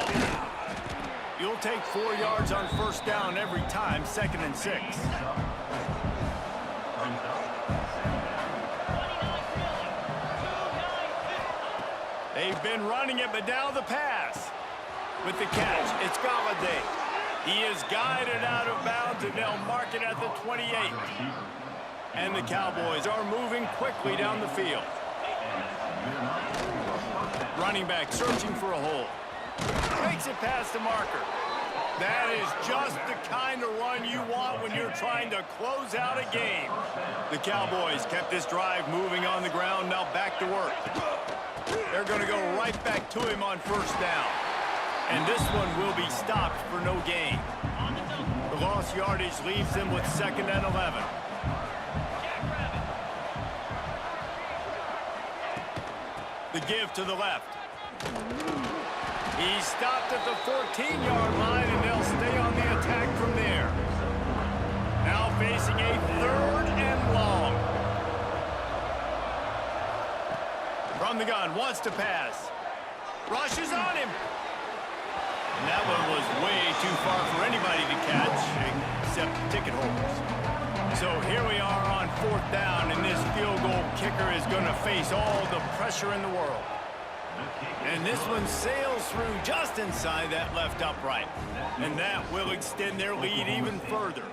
You'll take 4 yards on first down every time, 2nd and 6. They've been running it, but now the pass. With the catch, it's Galladay. He is guided out of bounds, and they'll mark it at the 28. And the Cowboys are moving quickly down the field. Running back searching for a hole. Makes it past the marker. That is just the kind of run you want when you're trying to close out a game. The Cowboys kept this drive moving on the ground, now back to work. They're going to go right back to him on first down. And this one will be stopped for no gain. The lost yardage leaves them with 2nd and 11. The give to the left. He's stopped at the 14-yard line, and they'll stay on the attack from there. Now facing a 3rd and long. From the gun, wants to pass. Rushes on him. And that one was way too far for anybody to catch, except ticket holders. So here we are on 4th down, and this field goal kicker is going to face all the pressure in the world. And this one sails through just inside that left upright. And that will extend their lead even further.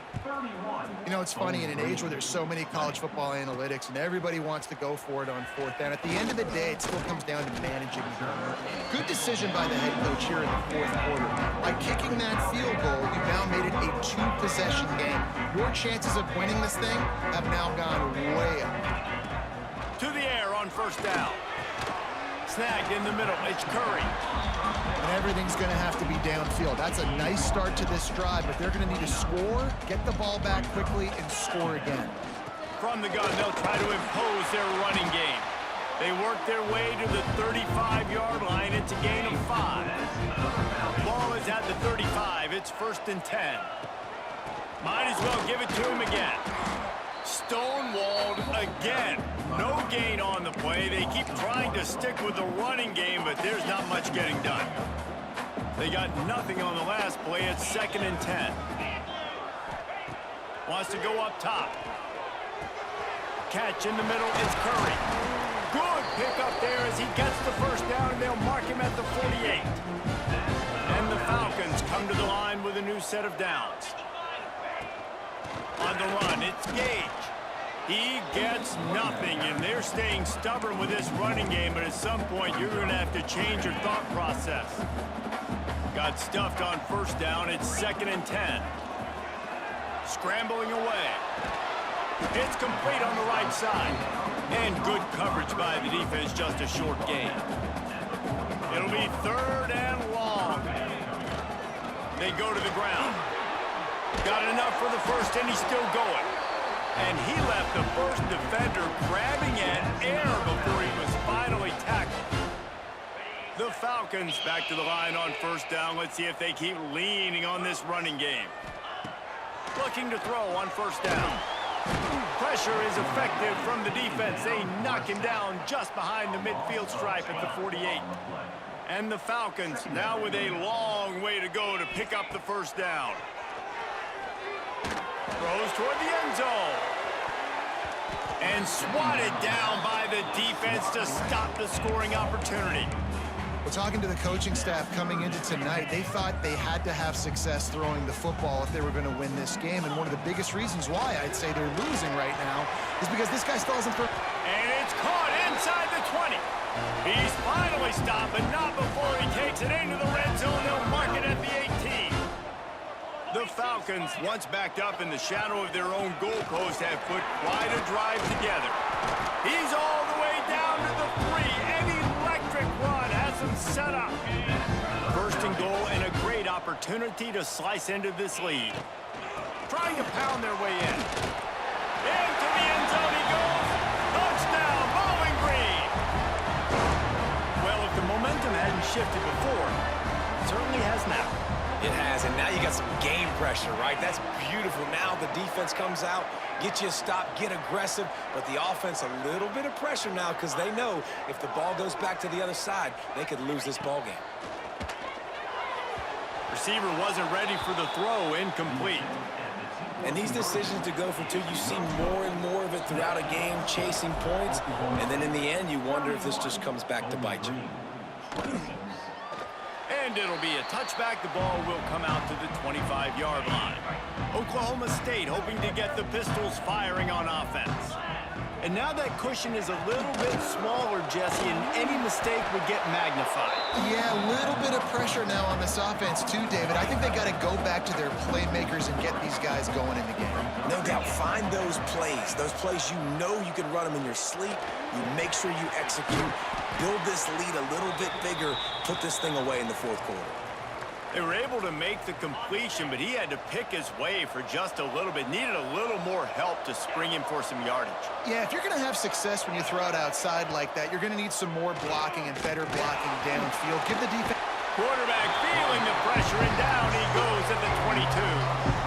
You know, it's funny, in an age where there's so many college football analytics and everybody wants to go for it on 4th down, at the end of the day, it still comes down to managing the game. Good decision by the head coach here in the 4th quarter. By kicking that field goal, you've now made it a 2-possession game. Your chances of winning this thing have now gone way up. To the air on first down. Snagged in the middle. It's Curry. And everything's going to have to be downfield. That's a nice start to this drive, but they're going to need to score, get the ball back quickly, and score again. From the gun, they'll try to impose their running game. They work their way to the 35-yard line. It's a gain of 5. Ball is at the 35. It's 1st and 10. Might as well give it to him again. Stonewalled again. No gain on the play. They keep trying to stick with the running game, but there's not much getting done. They got nothing on the last play. It's 2nd and 10. Wants to go up top. Catch in the middle. It's Curry. Good pick up there as he gets the first down, and they'll mark him at the 48. And the Falcons come to the line with a new set of downs. On the run, it's Gage. He gets nothing, and they're staying stubborn with this running game, but at some point, you're going to have to change your thought process. Got stuffed on first down. It's 2nd and 10. Scrambling away. It's complete on the right side. And good coverage by the defense, just a short gain. It'll be 3rd and long. They go to the ground. Got enough for the first, and he's still going. And he left the first defender grabbing at air before he was finally tackled. The Falcons back to the line on first down. Let's see if they keep leaning on this running game. Looking to throw on first down. pressure is effective from the defense. They knock him down just behind the midfield stripe at the 48. And the Falcons now with a long way to go to pick up the first down. Throws toward the end zone. And swatted down by the defense to stop the scoring opportunity. Well, talking to the coaching staff coming into tonight, they thought they had to have success throwing the football if they were going to win this game. And one of the biggest reasons why I'd say they're losing right now is because this guy still hasn't thrown. And it's caught inside the 20. He's finally stopped, but not before he takes it into the red zone. They'll mark it at the 18. The Falcons, once backed up in the shadow of their own goalpost, have put quite a drive together. He's all the way down to the 3. An electric run has him set up. First and goal and a great opportunity to slice into this lead. Trying to pound their way in. Into the end zone he goes. Touchdown, Bowling Green. Well, if the momentum hadn't shifted before, it certainly has now. It has, and now you got some game pressure, right? That's beautiful. Now the defense comes out, get you a stop, get aggressive, but the offense a little bit of pressure now because they know if the ball goes back to the other side, they could lose this ball game. Receiver wasn't ready for the throw, incomplete. And these decisions to go for 2, you see more and more of it throughout a game, chasing points, and then in the end, you wonder if this just comes back to bite you. And it'll be a touchback. The ball will come out to the 25-yard line. Oklahoma State hoping to get the Pistols firing on offense. And now that cushion is a little bit smaller, Jesse, and any mistake would get magnified. Yeah, a little bit of pressure now on this offense too, David. I think they got to go back to their playmakers and get these guys going in the game. No doubt, find those plays you know you can run them in your sleep. You make sure you execute, build this lead a little bit bigger, put this thing away in the fourth quarter. They were able to make the completion, but he had to pick his way for just a little bit. Needed a little more help to spring him for some yardage. Yeah, if you're going to have success when you throw it outside like that, you're going to need some more blocking and better blocking downfield. Give the defense. Quarterback feeling the pressure, and down he goes at the 22.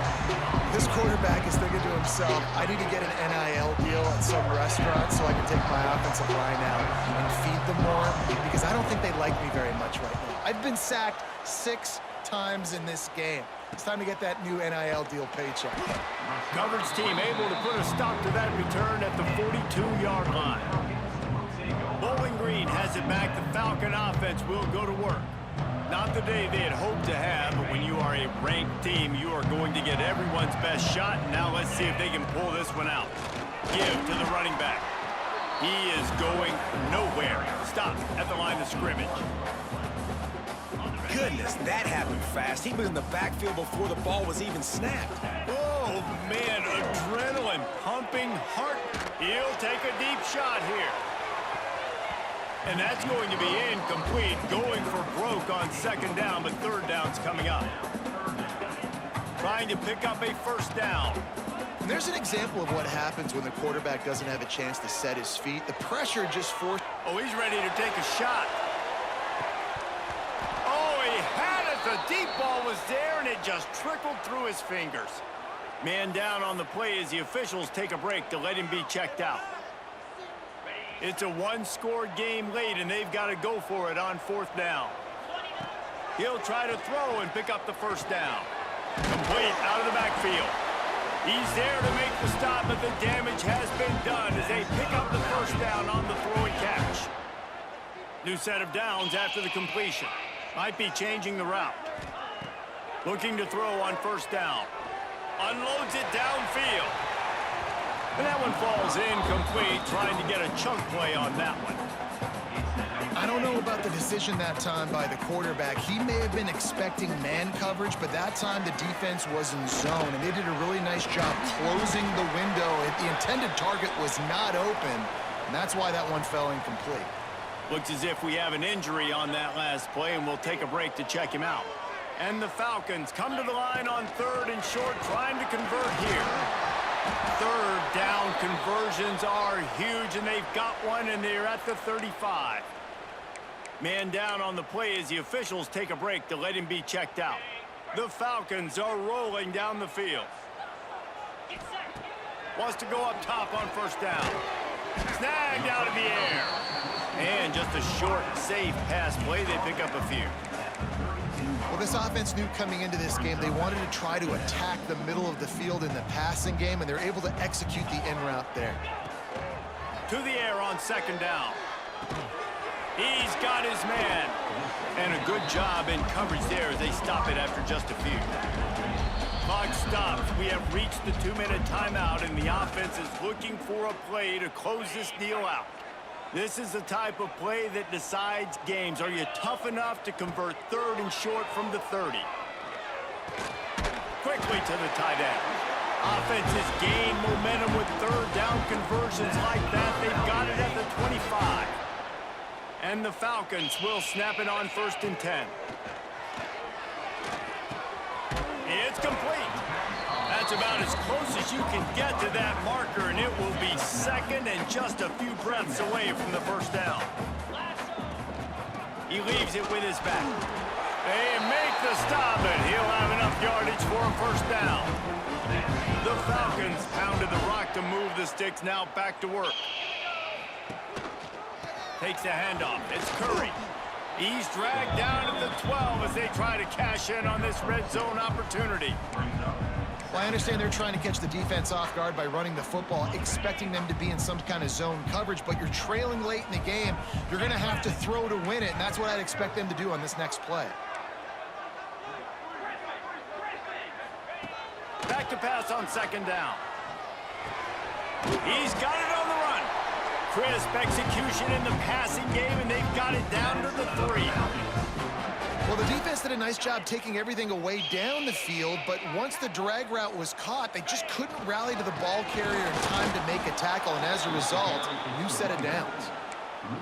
This quarterback is thinking to himself, I need to get an NIL deal at some restaurant so I can take my offensive line out and feed them more, because I don't think they like me very much right now. I've been sacked 6 times in this game. It's time to get that new NIL deal paycheck. Coverage team able to put a stop to that return at the 42-yard line. Bowling Green has it back. The Falcon offense will go to work. Not the day they had hoped to have, but when you are a ranked team, you are going to get everyone's best shot. Now let's see if they can pull this one out. Give to the running back. He is going nowhere. Stop at the line of scrimmage. Goodness, that happened fast. He was in the backfield before the ball was even snapped. Oh, man, adrenaline pumping, heart. He'll take a deep shot here. And that's going to be incomplete. Going for broke on second down, but third down's coming up. Trying to pick up a first down. And there's an example of what happens when the quarterback doesn't have a chance to set his feet. The pressure just forced. Oh, he's ready to take a shot. The deep ball was there, and it just trickled through his fingers. Man down on the play as the officials take a break to let him be checked out. It's a one-score game late, and they've got to go for it on fourth down. He'll try to throw and pick up the first down. Complete out of the backfield. He's there to make the stop, but the damage has been done as they pick up the first down on the throw and catch. New set of downs after the completion. Might be changing the route. Looking to throw on first down. Unloads it downfield. And that one falls incomplete, trying to get a chunk play on that one. I don't know about the decision that time by the quarterback. He may have been expecting man coverage, but that time the defense was in zone, and they did a really nice job closing the window. The intended target was not open, and that's why that one fell incomplete. Looks as if we have an injury on that last play, and we'll take a break to check him out. And the Falcons come to the line on third and short, trying to convert here. Third down conversions are huge, and they've got one, and they're at the 35. Man down on the play as the officials take a break to let him be checked out. The Falcons are rolling down the field. Wants to go up top on first down. Snagged out of the air. And just a short, safe pass play. They pick up a few. Well, this offense knew coming into this game they wanted to try to attack the middle of the field in the passing game, and they're able to execute the in route there. To the air on second down. He's got his man. And a good job in coverage there as they stop it after just a few. Clock stops. We have reached the 2-minute timeout, and the offense is looking for a play to close this deal out. This is the type of play that decides games. Are you tough enough to convert third and short from the 30? Quickly to the tight end. Offenses gain momentum with third down conversions like that. They've got it at the 25. And the Falcons will snap it on 1st and 10. It's complete. That's about as close as you can get to that marker, and it will be second and just a few breaths away from the first down. He leaves it with his back. They make the stop, and he'll have enough yardage for a first down. The Falcons pounded the rock to move the sticks. Now back to work. Takes the handoff. It's Curry. He's dragged down to the 12 as they try to cash in on this red zone opportunity. Well, I understand they're trying to catch the defense off guard by running the football, expecting them to be in some kind of zone coverage, but you're trailing late in the game. You're going to have to throw to win it, and that's what I'd expect them to do on this next play. Back to pass on second down. He's got it on the run. Crisp execution in the passing game, and they've got it down to the 3. Well, the defense did a nice job taking everything away down the field, but once the drag route was caught, they just couldn't rally to the ball carrier in time to make a tackle, and as a result, new set of downs.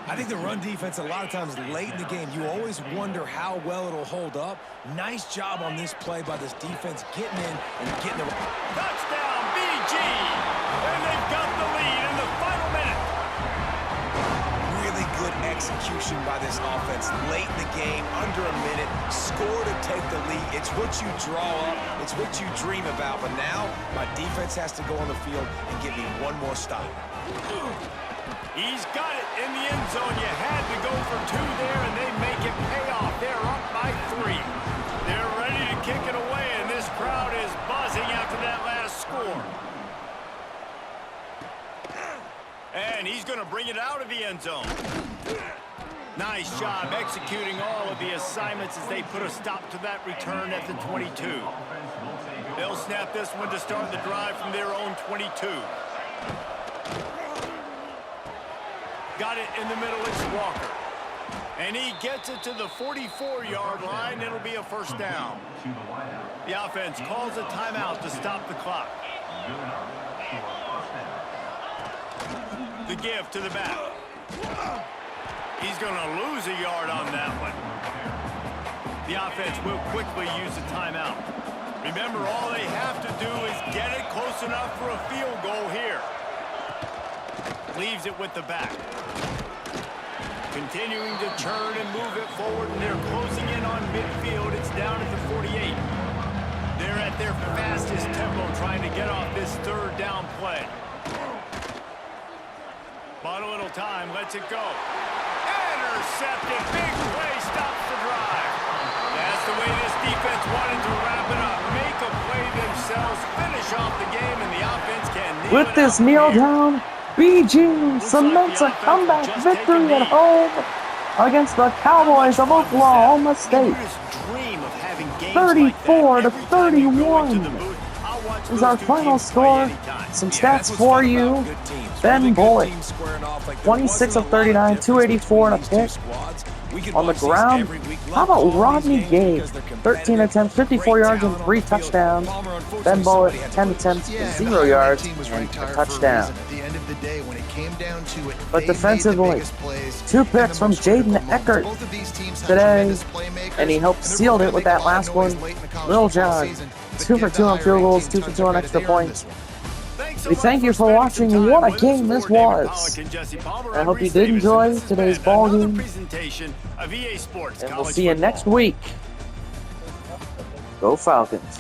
I think the run defense, a lot of times late in the game, you always wonder how well it'll hold up. Nice job on this play by this defense getting in and getting the... Touchdown, BG! And they've got the lead in the final minute. Really good execution by this offense late in the game, under a minute, score to take the lead. It's what you draw up, it's what you dream about, but now my defense has to go on the field and give me one more stop. He's got it in the end zone. You had to go for 2 there, and they make it pay off. They're up by 3. They're ready to kick it away, and this crowd is buzzing after that last score. And he's going to bring it out of the end zone. Nice job executing all of the assignments as they put a stop to that return at the 22. They'll snap this one to start the drive from their own 22. Got it in the middle, it's Walker. And he gets it to the 44-yard line. It'll be a first down. The offense calls a timeout to stop the clock. The give to the back. He's going to lose a yard on that one. The offense will quickly use the timeout. Remember, all they have to do is get it close enough for a field goal here. Leaves it with the back. Continuing to churn and move it forward, and they're closing in on midfield. It's down at the 48. They're at their fastest tempo trying to get off this third down play. Bought a little time, lets it go. Intercepted, big play, stops the drive. That's the way this defense wanted to wrap it up. Make a play themselves, finish off the game, and the offense can kneel With this kneel down, BG cements a comeback victory at home against the Cowboys of Oklahoma State. 34 to 31 is our final score. Some stats for you. Ben Bullock, 26 of 39, 284 and a pick. On the ground, how about Rodney Gay? 13 attempts, 54 yards and 3 touchdowns. Ben Bullock, 10 attempts, 0 yards and a touchdown. But defensively, 2 picks from Jaden Eckert today, and he helped seal it with that last one. Lil John, 2 for 2 on field goals, 2 for 2 on extra points. We thank you for watching. What a game this was. I hope you did enjoy today's ball game. And we'll see you next week. Go Falcons.